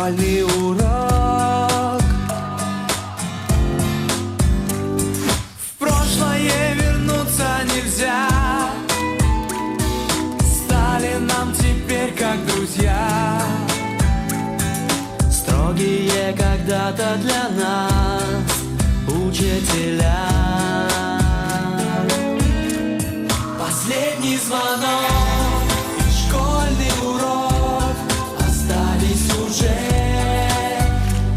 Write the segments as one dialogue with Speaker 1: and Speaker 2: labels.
Speaker 1: школьный урок. В прошлое вернуться нельзя, стали нам теперь как друзья, строгие когда-то для нас учителя. Последний звонок и школьный урок остались уже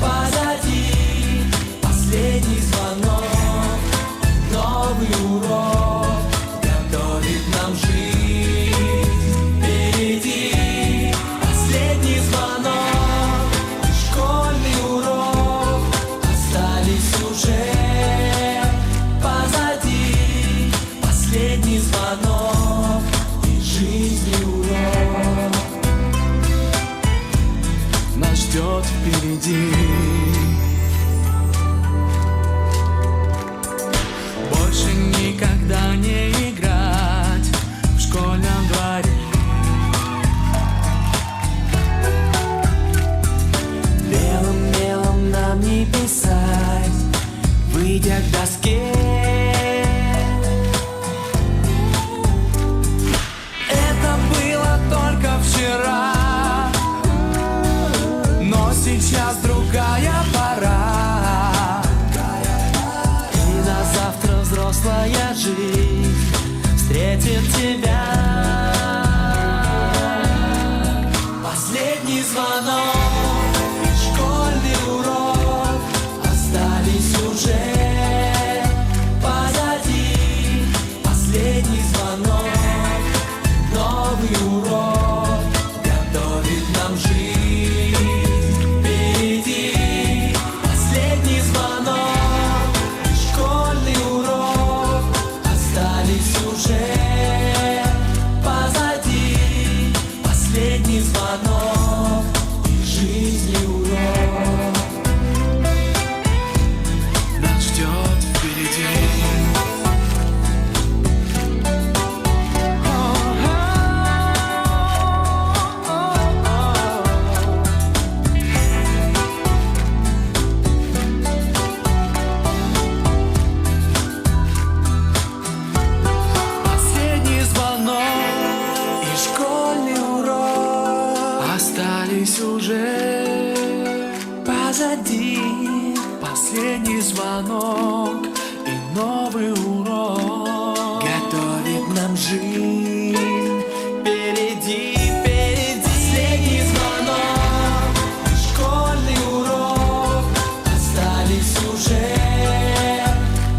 Speaker 1: позади. Последний звонок, новый урок готовит нам жизнь впереди. Последний звонок и школьный урок остались уже позади. Последний звонок и жизни урок нас ждет впереди. Больше никогда не играть в школьном дворе. Белым мелом нам не писать, выйдя к доске. Это было только вчера, но сейчас другая пора. И на завтра взрослая жизнь встретит тебя. Последний звонок, школьный урок остались уже позади. Последний звонок, новый урок готовит нам жизнь впереди. Последний звонок, школьный урок остались уже позади. Последний звонок и жизни урок нас ждет впереди. Последний звонок и школьный урок остались уже позади. Последний звонок и новый урок готовит нам жизнь впереди, впереди. Последний звонок и школьный урок остались уже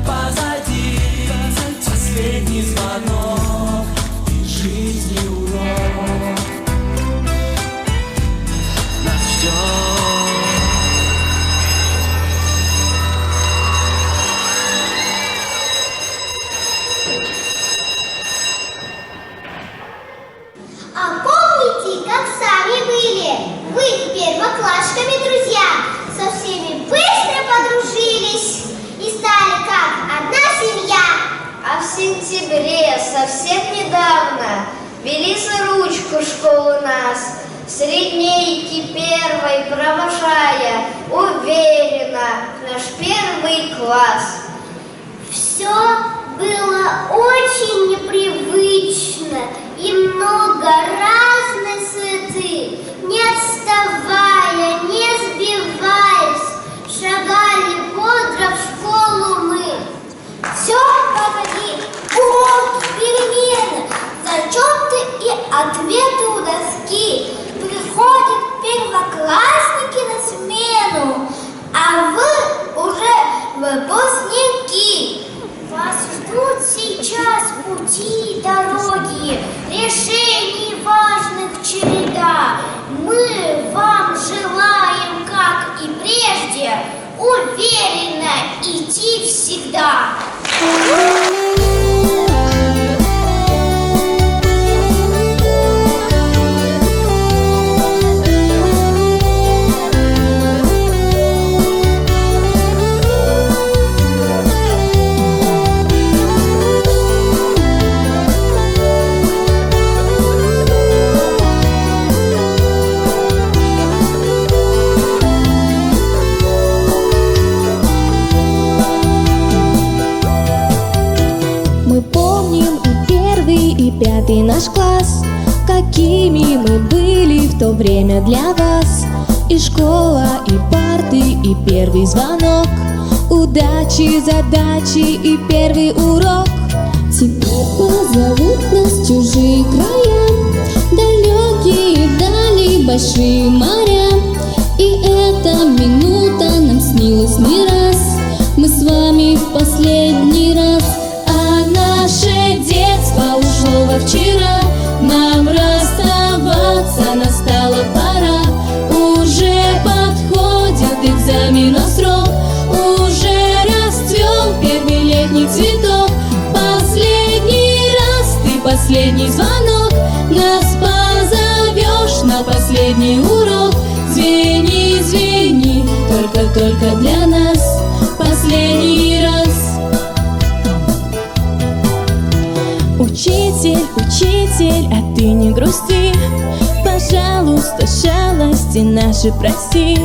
Speaker 1: позади. Последний звонок и жизни урок нас ждет.
Speaker 2: А помните, как сами были? Вы первоклашками, друзья, со всеми быстро подружились и стали как одна семья.
Speaker 3: А в сентябре, совсем недавно, вели за ручку школу нас, с линейки первой провожая, уверенно, в наш первый класс.
Speaker 2: Все было очень непривычно и много разной суеты. Не отставая, не сбиваясь, шагали бодро в школу мы. Все позади, уроки, перемены, зачеты и ответы у доски. Приходят первоклассники на смену, а вы уже выпускники. Вас ждут сейчас пути и дороги, решений важных череда. Мы вам желаем, как и прежде, уверенно идти всегда.
Speaker 4: 9 наш класс. Какими мы были в то время для вас. И школа, и парты, и первый звонок, удачи, задачи и первый урок.
Speaker 5: Теперь позовут нас чужие края, далекие дали, большие моря. И эта минута нам снилась не раз. Мы с вами в последний раз. А наше детство ушло во вчера. Нам расставаться настала пора. Уже подходит экзаменов срок. Уже расцвел первый летний цветок. Последний раз ты последний звонок. Нас позовешь на последний урок. Звени, звени, только для нас последний раз.
Speaker 4: Учитель, учитель, а ты не грусти. Пожалуйста, шалости наши прости.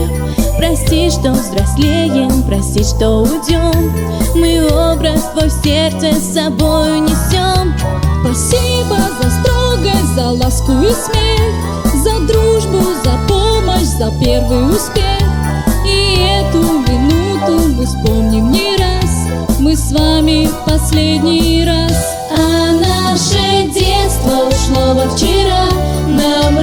Speaker 4: Прости, что взрослеем, прости, что уйдем. Мы образ твой в сердце с собой несем.
Speaker 5: Спасибо за строгость, за ласку и смех, за дружбу, за помощь, за первый успех. И эту минуту мы вспомним не раз. Мы с вами в последний раз. А наше детство ушло во вчера. Нам